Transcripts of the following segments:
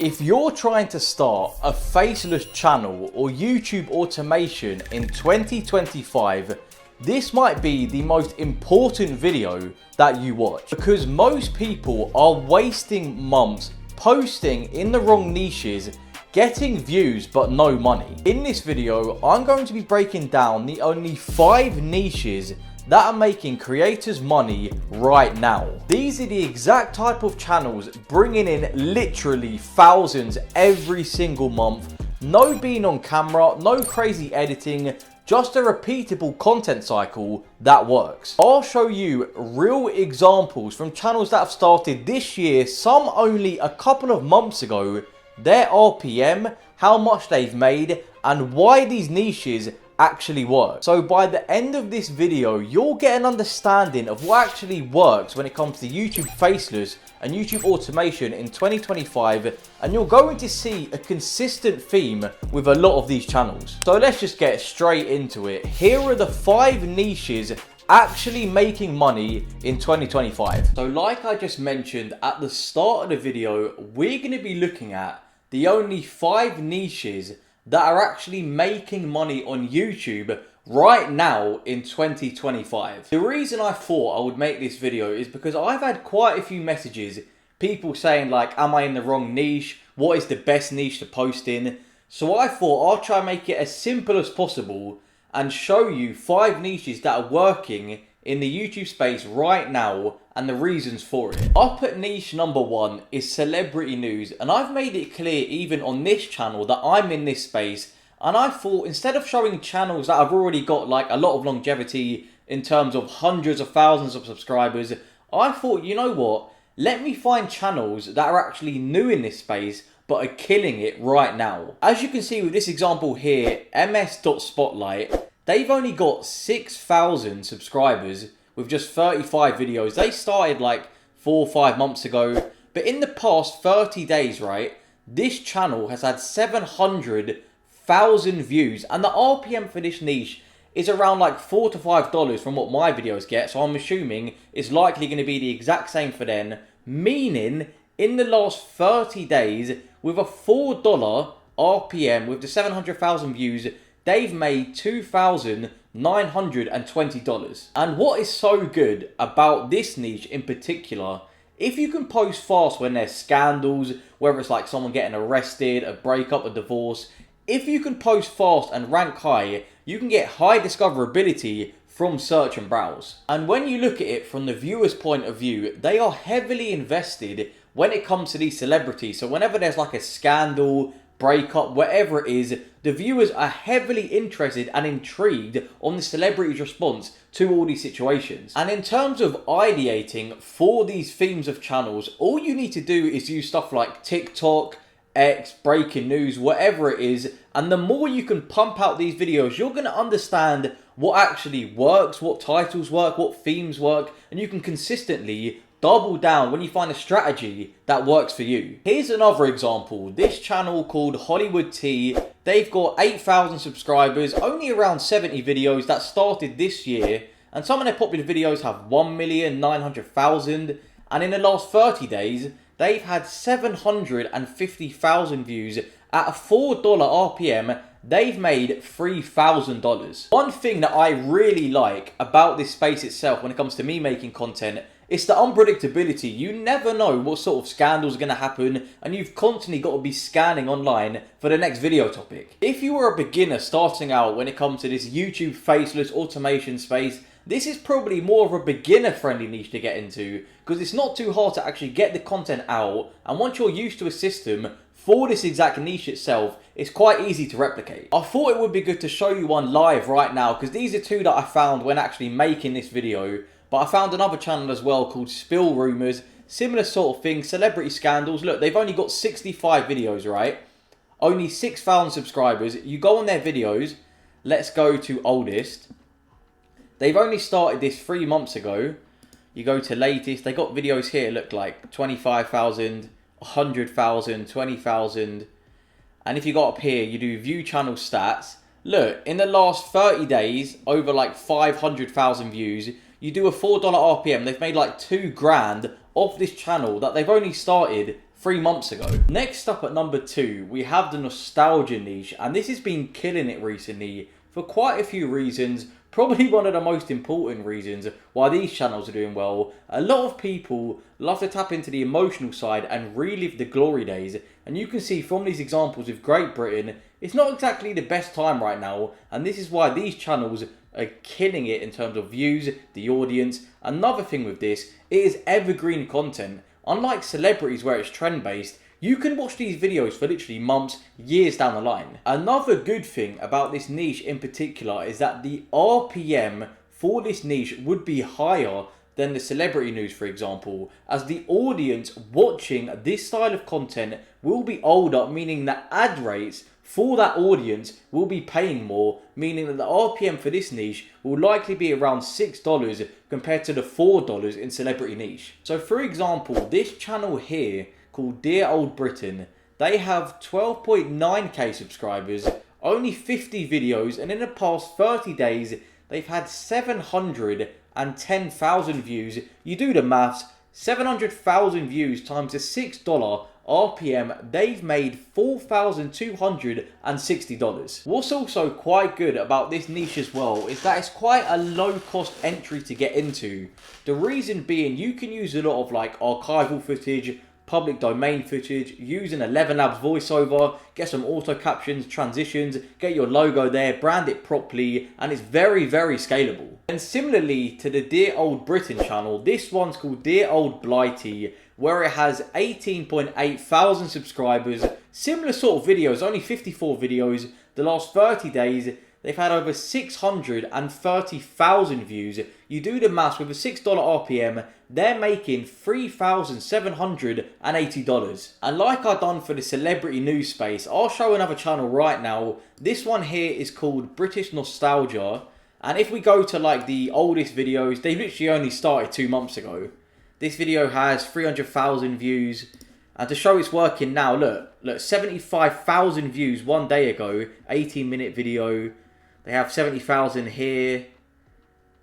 If you're trying to start a faceless channel or YouTube automation in 2025, this might be the most important video that you watch, because most people are wasting months posting in the wrong niches, getting views but no money. In this video, I'm going to be breaking down the only 5 niches that are making creators money right now. These are the exact type of channels bringing in literally thousands every single month. No being on camera, no crazy editing, just a repeatable content cycle that works. I'll show you real examples from channels that have started this year, some only a couple of months ago, their RPM, how much they've made, and why these niches actually work. So by the end of this video, you'll get an understanding of what actually works when it comes to YouTube faceless and YouTube automation in 2025, and you're going to see a consistent theme with a lot of these channels. So let's just get straight into it. Here are the 5 niches actually making money in 2025. So like I just mentioned at the start of the video, we're going to be looking at the only 5 niches that are actually making money on YouTube right now in 2025. The reason I thought I would make this video is because I've had quite a few messages, people saying like, am I in the wrong niche? What is the best niche to post in? So I thought I'll try and make it as simple as possible and show you 5 niches that are working in the YouTube space right now and the reasons for it. Up at niche number 1 is celebrity news, and I've made it clear even on this channel that I'm in this space, and I thought instead of showing channels that have already got like a lot of longevity in terms of hundreds of thousands of subscribers, I thought, you know what, let me find channels that are actually new in this space but are killing it right now. As you can see with this example here, ms.spotlight, they've only got 6,000 subscribers with just 35 videos. They started like 4 or 5 months ago, but in the past 30 days, right, this channel has had 700,000 views, and the RPM for this niche is around like $4 to $5 from what my videos get, so I'm assuming it's likely going to be the exact same for them, meaning in the last 30 days, with a $4 RPM, with the 700,000 views, they've made $2,920. And what is so good about this niche in particular, if you can post fast when there's scandals, whether it's like someone getting arrested, a breakup, a divorce, if you can post fast and rank high, you can get high discoverability from search and browse. And when you look at it from the viewer's point of view, they are heavily invested when it comes to these celebrities. So whenever there's like a scandal, breakup, whatever it is, the viewers are heavily interested and intrigued on the celebrity's response to all these situations. And in terms of ideating for these themes of channels, all you need to do is use stuff like TikTok, X, breaking news, whatever it is, and the more you can pump out these videos, you're going to understand what actually works, what titles work, what themes work, and you can consistently double down when you find a strategy that works for you. Here's another example. This channel called Hollywood Tea, they've got 8,000 subscribers, only around 70 videos that started this year, and some of their popular videos have 1,900,000, and in the last 30 days, they've had 750,000 views at a $4 RPM. They've made $3,000. One thing that I really like about this space itself when it comes to me making content, it's the unpredictability. You never know what sort of scandals are going to happen, and you've constantly got to be scanning online for the next video topic. If you are a beginner starting out when it comes to this YouTube faceless automation space, this is probably more of a beginner-friendly niche to get into, because it's not too hard to actually get the content out, and once you're used to a system for this exact niche itself, it's quite easy to replicate. I thought it would be good to show you one live right now, because these are 2 that I found when actually making this video. But I found another channel as well called Spill Rumours, similar sort of thing, celebrity scandals. Look, they've only got 65 videos, right? Only 6,000 subscribers. You go on their videos, let's go to oldest. They've only started this 3 months ago. You go to latest, they got videos here, look like 25,000, 100,000, 20,000. And if you go up here, you do view channel stats. Look, in the last 30 days, over like 500,000 views. You do a $4 RPM, they've made like $2 grand off this channel that they've only started 3 months ago. Next up at number 2, we have the nostalgia niche, and this has been killing it recently for quite a few reasons. Probably one of the most important reasons why these channels are doing well. A lot of people love to tap into the emotional side and relive the glory days, and you can see from these examples with Great Britain, it's not exactly the best time right now, and this is why these channels are killing it in terms of views, the audience. Another thing with this, it is evergreen content. Unlike celebrities where it's trend based, you can watch these videos for literally months, years down the line. Another good thing about this niche in particular is that the RPM for this niche would be higher than the celebrity news, for example, as the audience watching this style of content will be older, meaning that ad rates for that audience will be paying more, meaning that the RPM for this niche will likely be around $6 compared to the $4 in celebrity niche. So for example, this channel here called Dear Old Britain, they have 12.9k subscribers, only 50 videos, and in the past 30 days they've had 710,000 views. You do the maths, 700,000 views times the $6 RPM, they've made $4,260. What's also quite good about this niche as well is that it's quite a low cost entry to get into. The reason being, you can use a lot of like archival footage, public domain footage, use an ElevenLabs voiceover, get some auto captions, transitions, get your logo there, brand it properly, and it's very, very scalable. And similarly to the Dear Old Britain channel, this one's called Dear Old Blighty, where it has 18.8 thousand subscribers. Similar sort of videos, only 54 videos. The last 30 days, they've had over 630,000 views. You do the maths, with a $6 RPM, they're making $3,780. And like I've done for the celebrity news space, I'll show another channel right now. This one here is called British Nostalgia. And if we go to like the oldest videos, they literally only started 2 months ago. This video has 300,000 views. And to show it's working now, look, 75,000 views 1 day ago, 18-minute video. They have 70,000 here,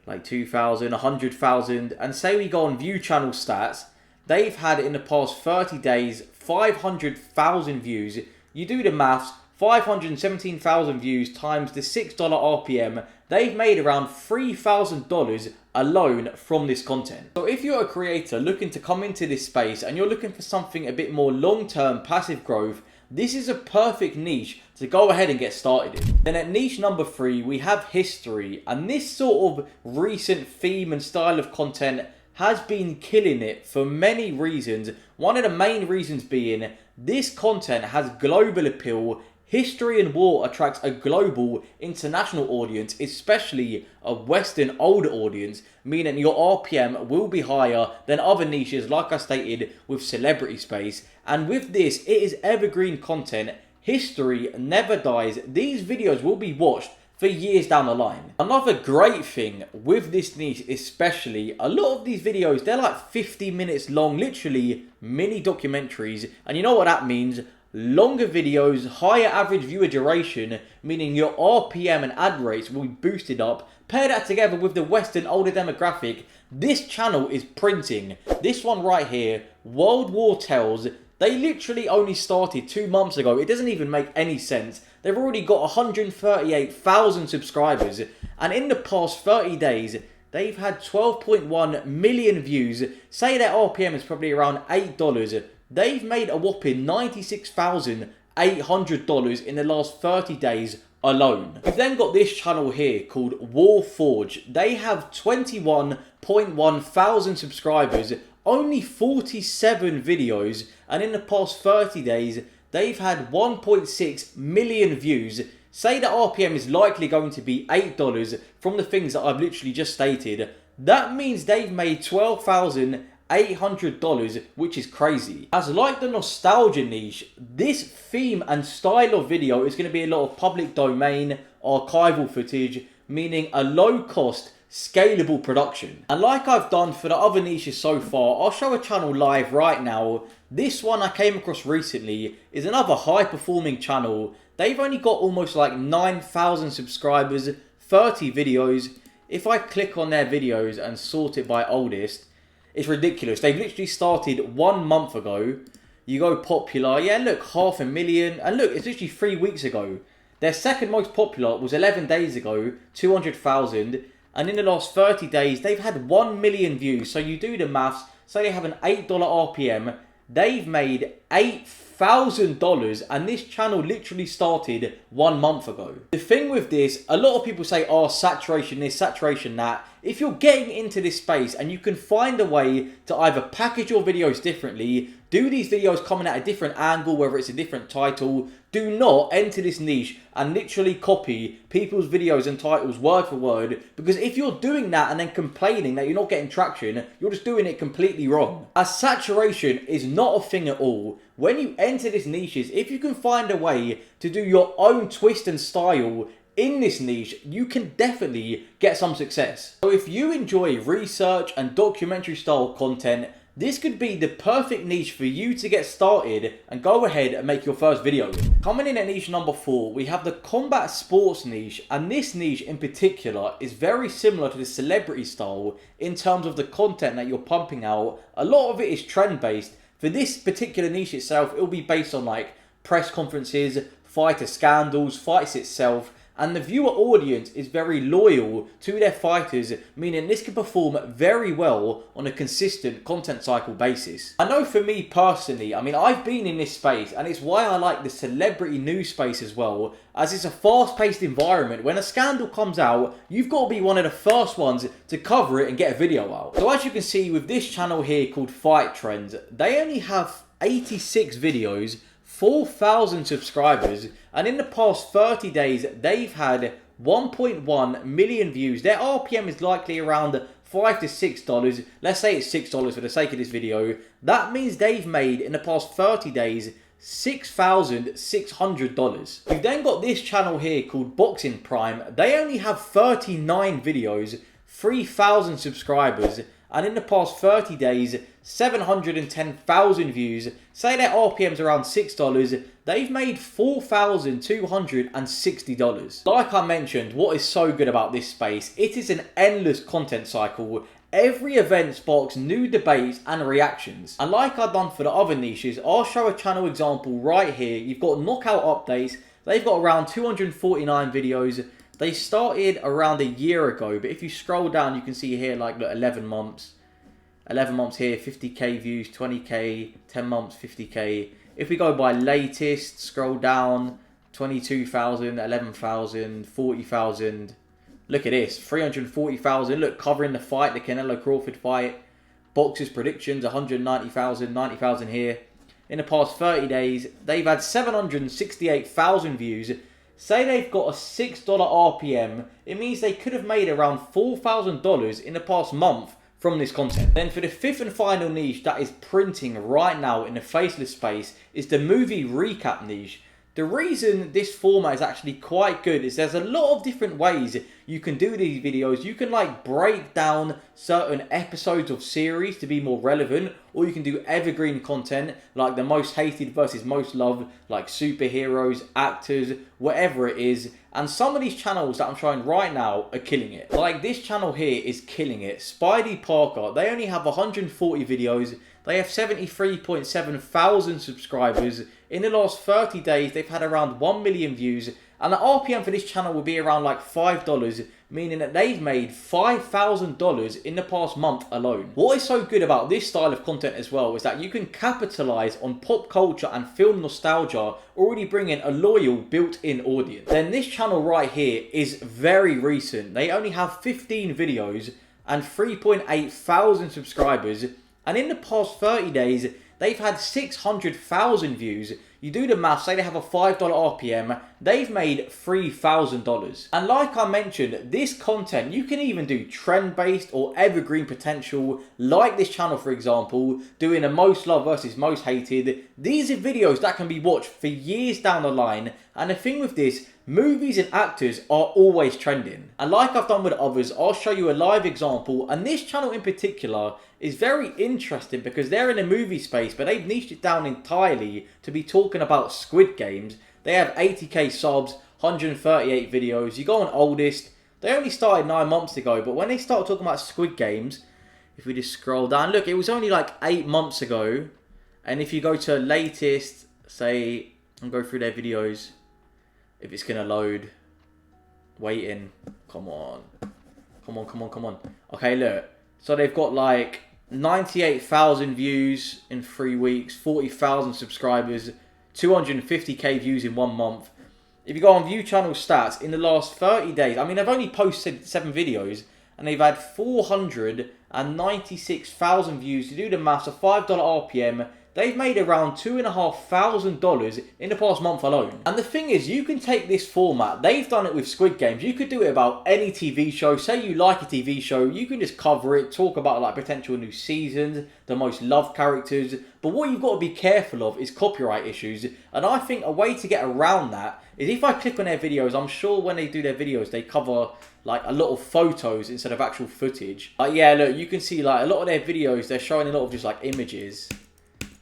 like 2,000, 100,000. And say we go on view channel stats, they've had in the past 30 days, 500,000 views. You do the maths, 517,000 views times the $6 RPM, they've made around $3,000 alone from this content. So if you're a creator looking to come into this space and you're looking for something a bit more long-term passive growth, this is a perfect niche to go ahead and get started in. Then at niche number 3, we have history, and this sort of recent theme and style of content has been killing it for many reasons. One of the main reasons being this content has global appeal. History and war attracts a global, international audience, especially a Western older audience, meaning your RPM will be higher than other niches like I stated with celebrity space. And with this, it is evergreen content. History never dies. These videos will be watched for years down the line. Another great thing with this niche especially, a lot of these videos, they're like 50 minutes long, literally mini documentaries. And you know what that means? Longer videos, higher average viewer duration, meaning your RPM and ad rates will be boosted up. Pair that together with the Western older demographic, this channel is printing. This one right here, World War Tales, they literally only started 2 months ago. It doesn't even make any sense. They've already got 138,000 subscribers, and in the past 30 days, they've had 12.1 million views. Say their RPM is probably around $8. They've made a whopping $96,800 in the last 30 days alone. We've then got this channel here called Warforge. They have 21.1 thousand subscribers, only 47 videos, and in the past 30 days, they've had 1.6 million views. Say the RPM is likely going to be $8 from the things that I've literally just stated. That means they've made $12,800, which is crazy. As like the nostalgia niche, this theme and style of video is going to be a lot of public domain, archival footage, meaning a low cost, scalable production. And like I've done for the other niches so far, I'll show a channel live right now. This one I came across recently is another high performing channel. They've only got almost like 9,000 subscribers, 30 videos. If I click on their videos and sort it by oldest, it's ridiculous. They've literally started 1 month ago. you go popular, yeah, look, 500,000, and look, it's literally 3 weeks ago. Their second most popular was 11 days ago, 200,000, and in the last 30 days, they've had 1 million views. So you do the maths, say they have an $8 RPM, they've made $8,000, and this channel literally started 1 month ago. The thing with this, a lot of people say, oh, saturation this, saturation that. If you're getting into this space and you can find a way to either package your videos differently, do these videos coming at a different angle, whether it's a different title, do not enter this niche and literally copy people's videos and titles word for word, because if you're doing that and then complaining that you're not getting traction, you're just doing it completely wrong. As saturation is not a thing at all. When you enter these niches, if you can find a way to do your own twist and style in this niche, you can definitely get some success. So if you enjoy research and documentary style content, this could be the perfect niche for you to get started and go ahead and make your first video. Coming in at niche number 4, we have the combat sports niche, and this niche in particular is very similar to the celebrity style in terms of the content that you're pumping out. A lot of it is trend based. For this particular niche itself, it will be based on like press conferences, fighter scandals, fights itself, and the viewer audience is very loyal to their fighters, meaning this can perform very well on a consistent content cycle basis. I know for me personally, I mean, I've been in this space, and it's why I like the celebrity news space as well, as it's a fast-paced environment. When a scandal comes out, you've got to be one of the first ones to cover it and get a video out. So as you can see with this channel here called Fight Trends, they only have 86 videos, 4,000 subscribers, and in the past 30 days they've had 1.1 million views. Their RPM is likely around $5 to $6. Let's say it's $6 for the sake of this video. That means they've made in the past 30 days $6,600. We've then got this channel here called Boxing Prime. They only have 39 videos, 3,000 subscribers, and in the past 30 days, 710,000 views. Say their RPM's around $6, they've made $4,260. Like I mentioned, what is so good about this space, it is an endless content cycle. Every event sparks new debates and reactions. And like I've done for the other niches, I'll show a channel example right here. You've got knockout updates. They've got around 249 videos. They started around a year ago, but if you scroll down, you can see here like look, 11 months. 11 months here, 50k views, 20k, 10 months, 50k. If we go by latest, scroll down, 22,000, 11,000, 40,000. Look at this, 340,000. Look, covering the fight, the Canelo Crawford fight. Boxers predictions, 190,000, 90,000 here. In the past 30 days, they've had 768,000 views. Say they've got a $6 RPM, it means they could have made around $4,000 in the past month from this content. Then for the 5th and final niche that is printing right now in the Faceless space is the movie recap niche. The reason this format is actually quite good is there's a lot of different ways you can do these videos. You can like break down certain episodes of series to be more relevant, or you can do evergreen content like the most hated versus most loved, like superheroes, actors, whatever it is. And some of these channels that I'm showing right now are killing it. Like this channel here is killing it. Spidey Parker, they only have 140 videos. They have 73.7 thousand subscribers. In the last 30 days, they've had around 1 million views. And the RPM for this channel will be around like $5, meaning that they've made $5,000 in the past month alone. What is so good about this style of content as well is that you can capitalize on pop culture and film nostalgia, already bringing a loyal built-in audience. Then this channel right here is very recent. They only have 15 videos and 3.8 thousand subscribers. And in the past 30 days, they've had 600,000 views. You do the math, say they have a $5 RPM, they've made $3,000. And like I mentioned, this content, you can even do trend-based or evergreen potential, like this channel for example, doing a most loved versus most hated. These are videos that can be watched for years down the line. And the thing with this, movies and actors are always trending. And like I've done with others, I'll show you a live example. And this channel in particular is very interesting because they're in a movie space, but they've niched it down entirely to be talking about Squid Games. They have 80k subs, 138 videos. You go on oldest, they only started 9 months ago, but when they start talking about Squid Games, if we just scroll down, look, it was only like 8 months ago. And if you go to latest, say, and go through their videos, if it's going to load, waiting, come on. Okay, look. So they've got like 98,000 views in 3 weeks, 40,000 subscribers, 250k views in 1 month. If you go on view channel stats, in the last 30 days, I mean, they've only posted 7 videos, and they've had 496,000 views. To do the maths, a $5 RPM, they've made around $2,500 in the past month alone. And the thing is, you can take this format, they've done it with Squid Games, you could do it about any TV show. Say you like a TV show, you can just cover it, talk about like potential new seasons, the most loved characters. But what you've got to be careful of is copyright issues. And I think a way to get around that is if I click on their videos, I'm sure when they do their videos, they cover like a lot of photos instead of actual footage. Yeah, look, you can see like a lot of their videos, they're showing a lot of just like images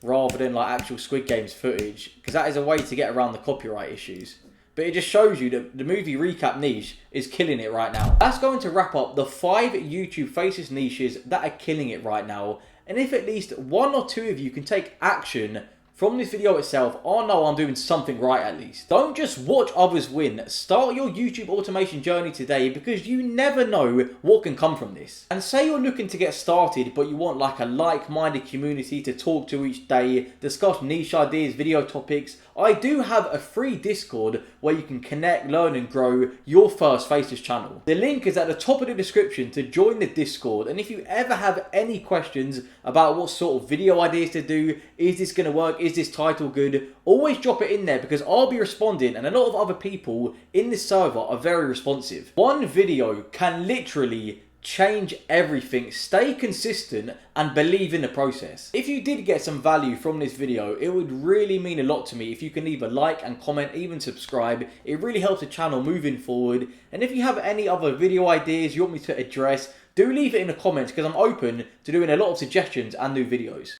rather than like actual Squid Games footage, because that is a way to get around the copyright issues. But it just shows you that the movie recap niche is killing it right now. That's going to wrap up the 5 YouTube Faceless niches that are killing it right now. And if at least 1 or 2 of you can take action from this video itself, I know I'm doing something right at least. Don't just watch others win. Start your YouTube automation journey today, because you never know what can come from this. And say you're looking to get started, but you want like a like-minded community to talk to each day, discuss niche ideas, video topics. I do have a free Discord where you can connect, learn and grow your first Faceless channel. The link is at the top of the description to join the Discord. And if you ever have any questions about what sort of video ideas to do, is this going to work, is this title good, always drop it in there, because I'll be responding, and a lot of other people in this server are very responsive. One video can literally change everything. Stay consistent and believe in the process. If you did get some value from this video, it would really mean a lot to me if you can leave a like and comment, even subscribe. It really helps the channel moving forward. And if you have any other video ideas you want me to address, do leave it in the comments, because I'm open to doing a lot of suggestions and new videos.